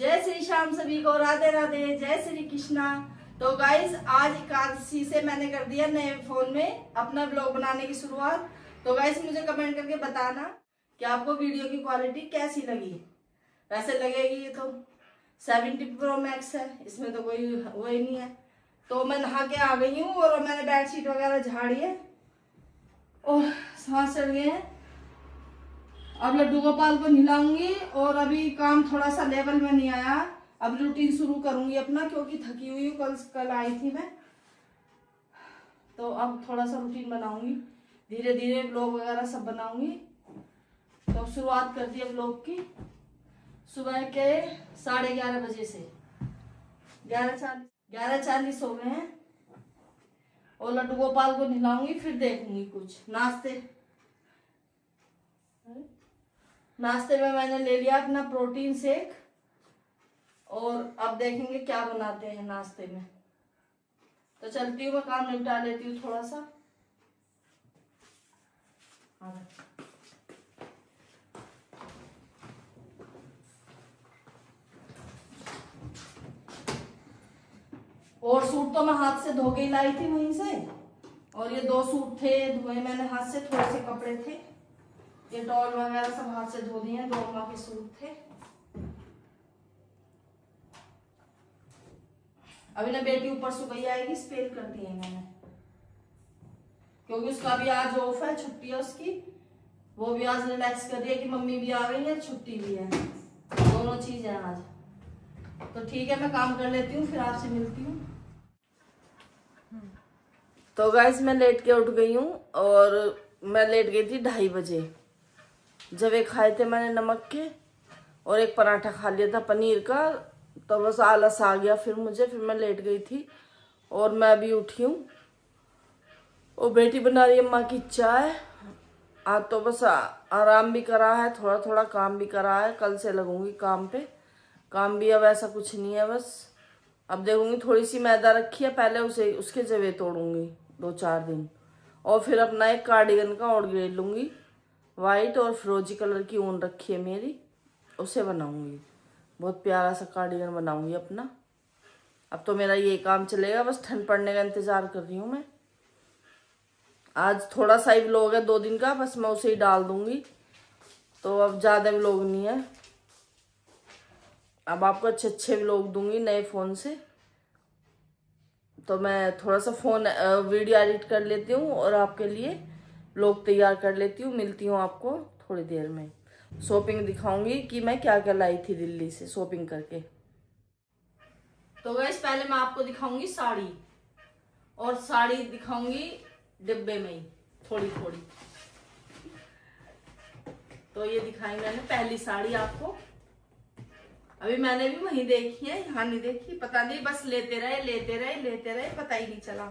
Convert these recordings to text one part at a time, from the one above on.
जय श्री श्याम, सभी को राधे राधे, जय श्री कृष्णा। तो गाइस आज एकादशी से मैंने कर दिया नए फोन में अपना ब्लॉग बनाने की शुरुआत। तो गाइस मुझे कमेंट करके बताना कि आपको वीडियो की क्वालिटी कैसी लगी। वैसे लगेगी ये तो 70 Pro Max है, इसमें तो कोई वो ही नहीं है। तो मैं नहा के आ गई हूँ और मैंने बेडशीट वगैरह झाड़ी है और सांस चढ़ गए हैं। अब लड्डू गोपाल को नहलाऊंगी और अभी काम थोड़ा सा लेवल में नहीं आया। अब रूटीन शुरू करूंगी अपना, क्योंकि थकी हुई हूँ, कल आई थी मैं। तो अब थोड़ा सा रूटीन बनाऊंगी, धीरे धीरे ब्लॉग वगैरह सब बनाऊंगी। तो शुरुआत कर दी ब्लॉग की सुबह के 11:30 बजे से। 11:40 हो गए हैं और लड्डू गोपाल को नहलाऊंगी, फिर देखूंगी कुछ नाश्ते में मैंने ले लिया अपना प्रोटीन शेक और अब देखेंगे क्या बनाते हैं नाश्ते में। तो चलती हूँ, मैं काम निपटा लेती हूँ थोड़ा सा। और सूट तो मैं हाथ से धो के लाई थी वहीं से, और ये 2 सूट थे धोए मैंने हाथ से। थोड़े से कपड़े थे, ये डॉल वगैरह सब हाथ से धो दिए, 2 माह के सूट थे। अभी ना बेटी ऊपर सुबह आएगी, स्पेल कर दी है मैंने, क्योंकि उसका भी आज ऑफ है, छुट्टी है उसकी। वो भी आज रिलैक्स कर रही है कि मम्मी भी आ गई है, छुट्टी भी है, दोनों चीज है आज। तो ठीक है, मैं काम कर लेती हूँ, फिर आपसे मिलती हूँ। तो गाइस मैं लेट के उठ गई हूँ और मैं लेट गई थी 2:30 बजे। जब एक खाए थे मैंने नमक के और एक पराठा खा लिया था पनीर का, तो बस आलस आ गया फिर मैं लेट गई थी। और मैं अभी उठी हूँ और बेटी बना रही है अम्मा की चाय। आज तो बस आराम भी करा है, थोड़ा थोड़ा काम भी करा है। कल से लगूंगी काम पे। काम भी अब ऐसा कुछ नहीं है, बस अब देखूंगी। थोड़ी सी मैदा रखी है, पहले उसके जवे तोड़ूंगी 2-4 दिन, और फिर अपना एक कार्डिगन का और ग्रेड लूंगी। वाइट और फिरोजी कलर की ऊन रखी है मेरी, उसे बनाऊंगी। बहुत प्यारा सा कार्डिगन बनाऊंगी अपना। अब तो मेरा ये काम चलेगा, बस ठंड पड़ने का इंतजार कर रही हूँ मैं। आज थोड़ा सा ही व्लॉग है 2 दिन का, बस मैं उसे ही डाल दूंगी। तो अब ज्यादा व्लॉग नहीं है, अब आपको अच्छे व्लॉग दूंगी नए फोन से। तो मैं थोड़ा सा वीडियो एडिट कर लेती हूँ और आपके लिए व्लॉग तैयार कर लेती हूँ। मिलती हूँ आपको थोड़ी देर में। शॉपिंग दिखाऊंगी कि मैं क्या क्या लाई थी दिल्ली से शॉपिंग करके। तो गाइस पहले मैं आपको दिखाऊंगी साड़ी, और साड़ी दिखाऊंगी डिब्बे में ही थोड़ी थोड़ी। तो ये दिखाई मैंने पहली साड़ी आपको। अभी मैंने भी वहीं देखी है, यहाँ नहीं देखी, पता नहीं, बस लेते रहे, पता ही नहीं चला।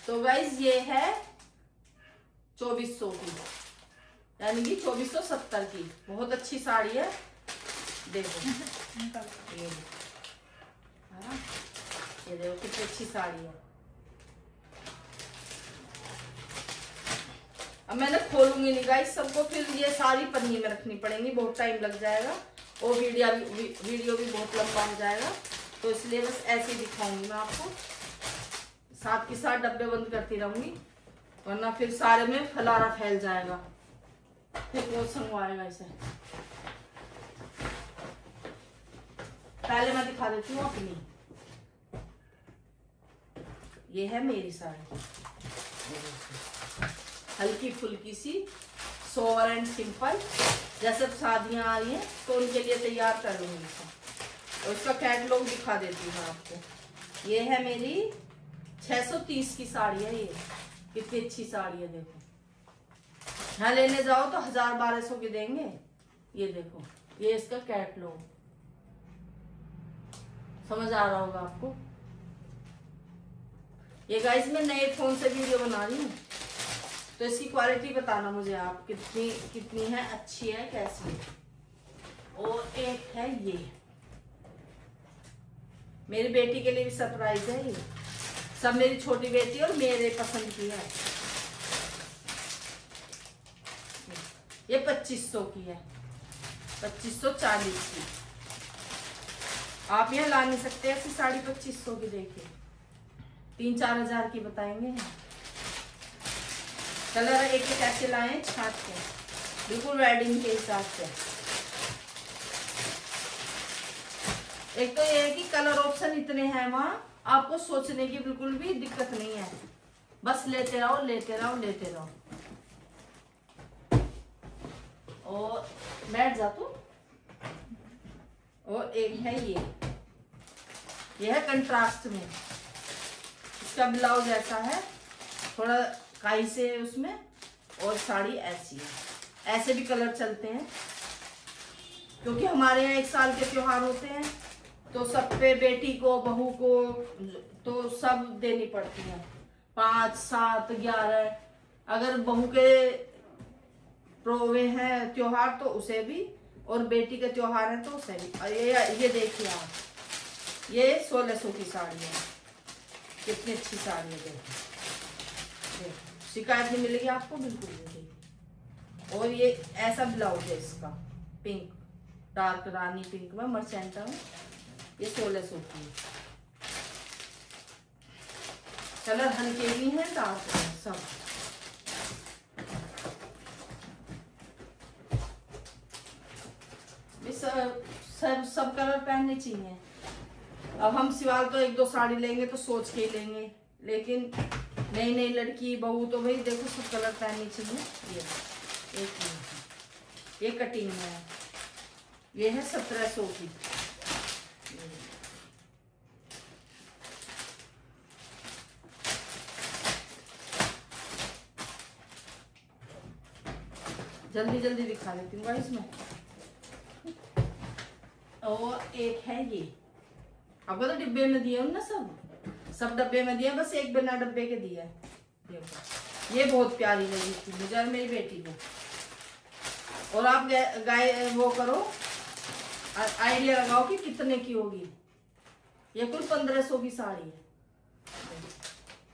तो गाइस ये है 2400 की, यानी कि 2470 की। बहुत अच्छी साड़ी है, देखो ये देखो कितनी अच्छी साड़ी है। अब मैंने खोलूंगी नहीं गाइस सबको, फिर ये सारी पन्नी में रखनी पड़ेगी, बहुत टाइम लग जाएगा और वीडियो भी बहुत लंबा हो जाएगा। तो इसलिए बस ऐसे ही दिखाऊंगी मैं आपको, साथ के साथ डब्बे बंद करती रहूंगी, वरना फिर सारे में फलारा फैल जाएगा, फिर बहुत संगवाएगा इसे। पहले मैं दिखा देती हूँ अपनी। ये है मेरी साड़ी, हल्की फुल्की सी, सोवर एंड सिंपल। जैसे शादियां आ रही हैं तो उनके लिए तैयार कर लूंगी इसे। और इसका कैटलॉग दिखा देती हूँ आपको। ये है मेरी 630 की साड़ी है। ये कितनी अच्छी साड़ी है, देखो। यहाँ लेने जाओ तो 1000-1200 की देंगे। ये देखो, ये इसका कैटलॉग, समझ आ रहा होगा आपको। ये गाइस मैं नए फोन से वीडियो बना रही हूँ, तो इसकी क्वालिटी बताना मुझे आप, कितनी है, अच्छी है, कैसी है। और एक है ये मेरी बेटी के लिए भी सरप्राइज है। ये सब मेरी छोटी बेटी और मेरे पसंद की है। ये 2500 की है। 2540 की। आप यहाँ ला नहीं सकते ऐसी साड़ी 2500 की। देखिए 3-4 हजार की बताएंगे। कलर एक एक ऐसे लाए छाट के, बिल्कुल वेडिंग के हिसाब से। एक तो ये है कि कलर ऑप्शन इतने हैं वहां, आपको सोचने की बिल्कुल भी दिक्कत नहीं है, बस लेते रहो लेते रहो लेते रहो। और बैठ जा तू। और एक है ये है कंट्रास्ट में, इसका ब्लाउज ऐसा है थोड़ा काई से उसमें, और साड़ी ऐसी है। ऐसे भी कलर चलते हैं क्योंकि हमारे यहाँ 1 साल के त्योहार होते हैं, तो सब पे बेटी को बहू को तो सब देनी पड़ती है, 5, 7, 11। अगर बहू के प्रोवे हैं त्योहार तो उसे भी, और बेटी के त्योहार है तो उसे भी। और ये देखिए आप, ये 1600 की साड़ी है। कितनी अच्छी साड़ी है, देखो शिकायत नहीं मिलेगी आपको बिल्कुल भी। और ये ऐसा ब्लाउज है इसका, पिंक, डार्क रानी पिंक में मर्चेंटा में, ये 1600 की। कलर हल्के भी हैं डार्क हैं सब। सब कलर पहनने चाहिए। अब हम सिवाल तो 1-2 साड़ी लेंगे तो सोच के ही लेंगे, लेकिन नई नई लड़की बहू तो भाई देखो सब कलर पहननी चाहिए। ये कटिंग है, ये है 1700 की। जल्दी जल्दी दिखा देती हूँ गाइस मैं। और एक है ये, आपको तो डिब्बे में दिए ना, सब डब्बे में दिया, बस एक बिना डब्बे के दिया है। देखो ये बहुत प्यारी लगी थी मुझे और मेरी बेटी को। और आप गाय वो करो, आइडिया लगाओ कि कितने की होगी। ये कुल 1500 की साड़ी है।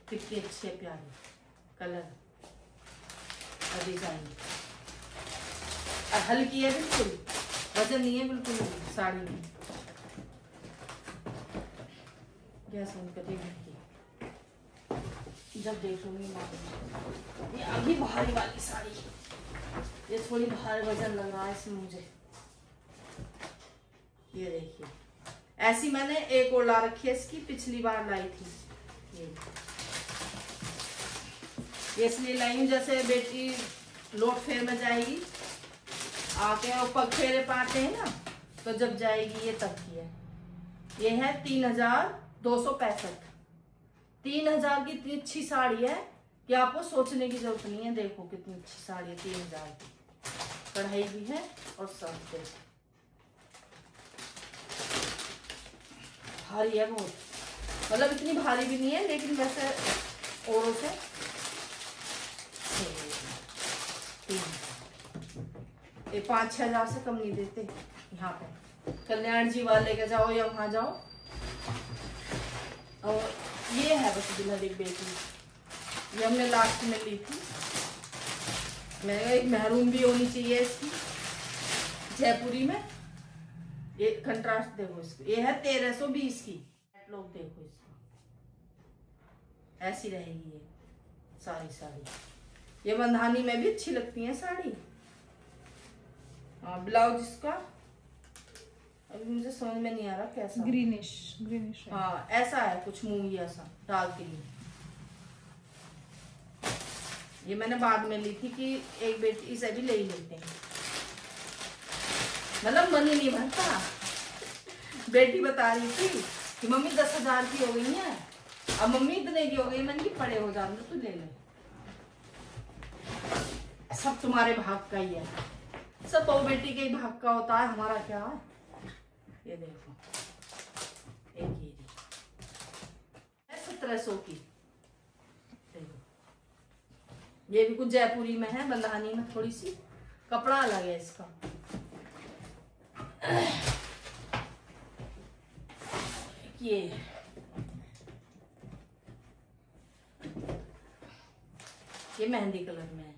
कितनी अच्छी है, प्यारी कलर और डिजाइन, हल्की है बिल्कुल, वजन नहीं है बिल्कुल साड़ी में। गैस ऑन कर देखिए, जब देखूंगी ये अभी भारी वाली साड़ी, ये थोड़ी भारी वजन लग रहा है इसमें मुझे। ये देखिए ऐसी मैंने एक और ला रखी है इसकी, पिछली बार लाई थी ये इसलिए लाई हूँ, जैसे बेटी लोट फेर में जाएगी आके और पग फेरे पाते हैं ना, तो जब जाएगी ये तब की है। ये है 3265। 3000 की इतनी अच्छी साड़ी है कि आपको सोचने की जरूरत नहीं है। देखो कितनी अच्छी साड़ी है, 3000 की, कढ़ाई भी है और सब देखो भारी है बहुत, मतलब इतनी भारी भी नहीं है, लेकिन वैसे औरों से ये 5-6 हजार से कम नहीं देते यहाँ पे। कल्याण जी वाले के जाओ या वहां जाओ। और ये है बस बिना डिब्बे की, ये हमने लास्ट में ली थी। मैं एक महरून भी होनी चाहिए इसकी, जयपुरी में। ये कंट्रास्ट देखो इसको, ये है 1320 की। लोग देखो इसको, ऐसी रहेगी ये सारी साड़ी। ये बंधानी में भी अच्छी लगती है साड़ी। हाँ ब्लाउज इसका अभी मुझे समझ में नहीं आ रहा कैसा, ग्रीनिश हाँ ऐसा है कुछ मूंगी ऐसा डाल के लिए। ये मैंने बाद में ली थी कि एक बेटी इसे भी ले ही लेते हैं, मतलब मन ही नहीं भरता। बेटी बता रही थी कि मम्मी 10,000 की हो गई है, अब मम्मी इतने की हो गई, मन की पड़े हो जाने तू ले ले, सब तुम्हारे भाग का ही है, सब बहू बेटी के ही भाग का होता है, हमारा क्या है। ये देखो एक ये 1700 की, देखो ये भी कुछ जयपुरी में है, बंधानी में थोड़ी सी, कपड़ा अलग है इसका। ये मेहंदी कलर में है,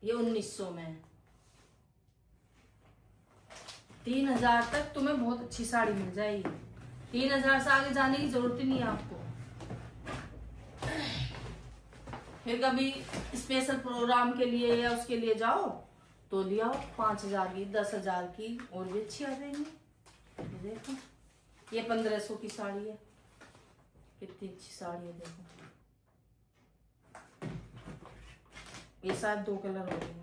ये 1900 में है। 3000 तक तुम्हें बहुत अच्छी साड़ी मिल जाएगी। 3000 से आगे जाने की जरूरत ही नहीं है आपको। फिर कभी स्पेशल प्रोग्राम के लिए या उसके लिए जाओ तो ले आओ 5000 की, 10,000 की, और भी अच्छी आ जाएंगी। देखो ये 1500 की साड़ी है, कितनी अच्छी साड़ी है। देखो ये शायद 2 कलर हो गए।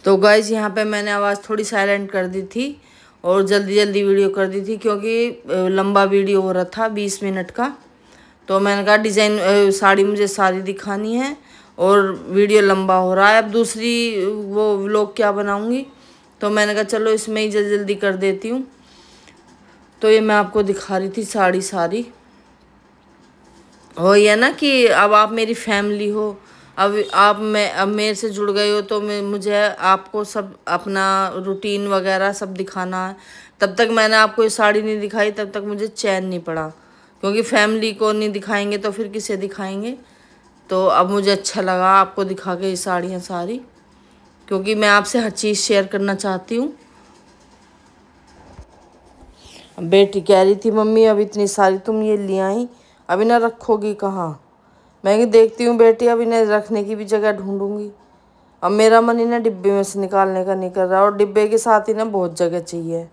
तो गाइज यहाँ पे मैंने आवाज़ थोड़ी साइलेंट कर दी थी और जल्दी जल्दी वीडियो कर दी थी क्योंकि लंबा वीडियो हो रहा था 20 मिनट का। तो मैंने कहा डिज़ाइन साड़ी मुझे सारी दिखानी है और वीडियो लंबा हो रहा है, अब दूसरी वो व्लॉग क्या बनाऊंगी। तो मैंने कहा चलो इसमें ही जल्दी जल्दी कर देती हूँ। तो ये मैं आपको दिखा रही थी साड़ी सारी। हो ये ना कि अब आप मेरी फैमिली हो, अब मेरे से जुड़ गए हो तो मुझे आपको सब अपना रूटीन वगैरह सब दिखाना है। तब तक मैंने आपको ये साड़ी नहीं दिखाई, तब तक मुझे चैन नहीं पड़ा, क्योंकि फैमिली को नहीं दिखाएंगे तो फिर किसे दिखाएंगे। तो अब मुझे अच्छा लगा आपको दिखा के ये साड़ियाँ सारी, क्योंकि मैं आपसे हर चीज़ शेयर करना चाहती हूँ। बेटी कह रही थी मम्मी अब इतनी सारी तुम ये ले आई, अब इन्हें रखोगी कहाँ। मैं देखती हूँ बेटी अब इन्हें रखने की भी जगह ढूंढूंगी। अब मेरा मन इन्हें डिब्बे में से निकालने का नहीं कर रहा, और डिब्बे के साथ इन्हें बहुत जगह चाहिए।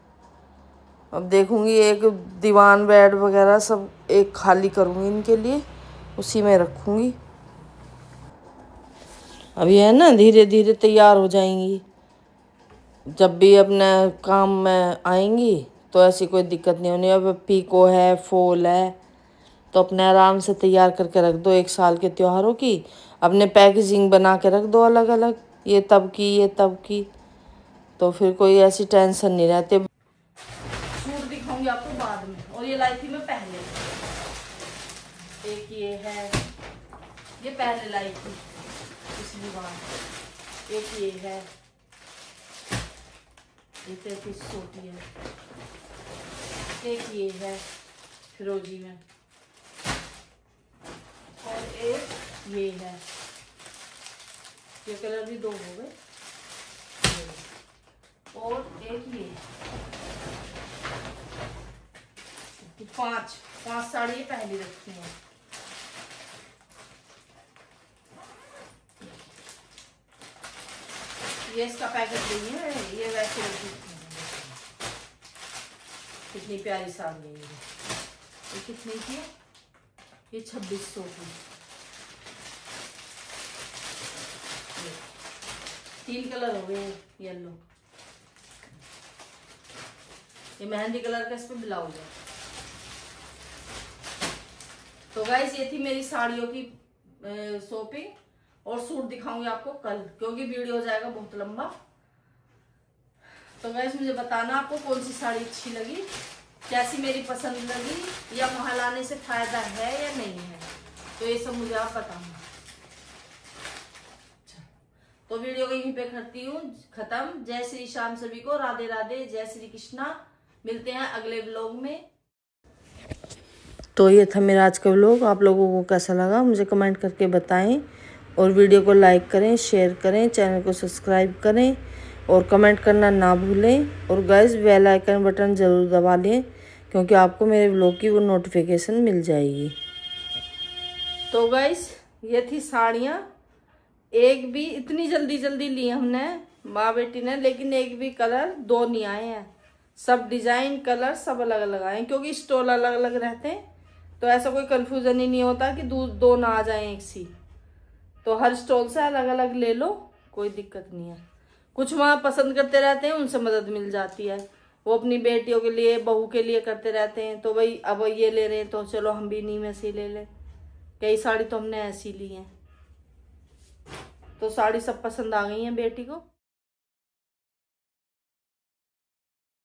अब देखूंगी एक दीवान बेड वगैरह सब एक खाली करूँगी इनके लिए, उसी में रखूँगी। अब ये है ना धीरे धीरे तैयार हो जाएंगी, जब भी अपने काम में आएंगी तो ऐसी कोई दिक्कत नहीं होनी। अब पीको है, फॉल है, तो अपने आराम से तैयार करके रख दो। 1 साल के त्योहारों की अपने पैकेजिंग बना के रख दो अलग अलग, ये तब की ये तब की, तो फिर कोई ऐसी टेंशन नहीं रहती। सूट दिखाऊंगी आपको बाद में। और ये लाई थी मैं पहले, एक ये है, ये पहले लाई थी पिछली बार। एक ये है, ये 3300 की है। एक ये है फिरोजी में, और एक ये है, ये कलर भी 2 हो गए। और एक ये 5 साड़ी पहले रखी हैं। ये इसका पैकेट नहीं है, ये वैसे रखी। कितनी प्यारी साड़ी है ये कितने की है? ये 2600 की। 3 कलर हो गए, येलो, ये मेहंदी कलर का इस पे ब्लाउज है। तो गाइस ये थी मेरी साड़ियों की शॉपिंग, और सूट दिखाऊंगी आपको कल, क्योंकि वीडियो हो जाएगा बहुत लंबा। तो गाइस मुझे बताना आपको कौन सी साड़ी अच्छी लगी, कैसी मेरी पसंद लगी, या वहां लाने से फायदा है या नहीं है, तो ये सब मुझे आप बताना। तो वीडियो यहीं पे करती हूँ खत्म। जय श्री श्याम सभी को, राधे राधे, जय श्री कृष्णा। मिलते हैं अगले व्लॉग में। तो ये था मेरा आज का व्लॉग। आप लोगों को कैसा लगा मुझे कमेंट करके बताएं, और वीडियो को लाइक करें, शेयर करें, चैनल को सब्सक्राइब करें, और कमेंट करना ना भूलें। और गाइस बेल आइकन बटन ज़रूर दबा लें, क्योंकि आपको मेरे व्लॉग की वो नोटिफिकेशन मिल जाएगी। तो गाइस ये थी साड़ियाँ, एक भी इतनी जल्दी जल्दी ली हमने माँ बेटी ने, लेकिन एक भी कलर 2 नहीं आए हैं। सब डिजाइन कलर सब अलग अलग आए हैं, क्योंकि स्टॉल अलग अलग रहते हैं, तो ऐसा कोई कंफ्यूजन ही नहीं होता कि 2 ना आ जाएं एक सी। तो हर स्टॉल से अलग अलग ले लो, कोई दिक्कत नहीं है। कुछ वहाँ पसंद करते रहते हैं, उनसे मदद मिल जाती है। वो अपनी बेटियों के लिए, बहू के लिए करते रहते हैं, तो भाई अब ये ले रहे हैं तो चलो हम भी इन्हीं में से ले लें। कई साड़ी तो हमने ऐसी ली हैं, तो साड़ी सब पसंद आ गई है बेटी को।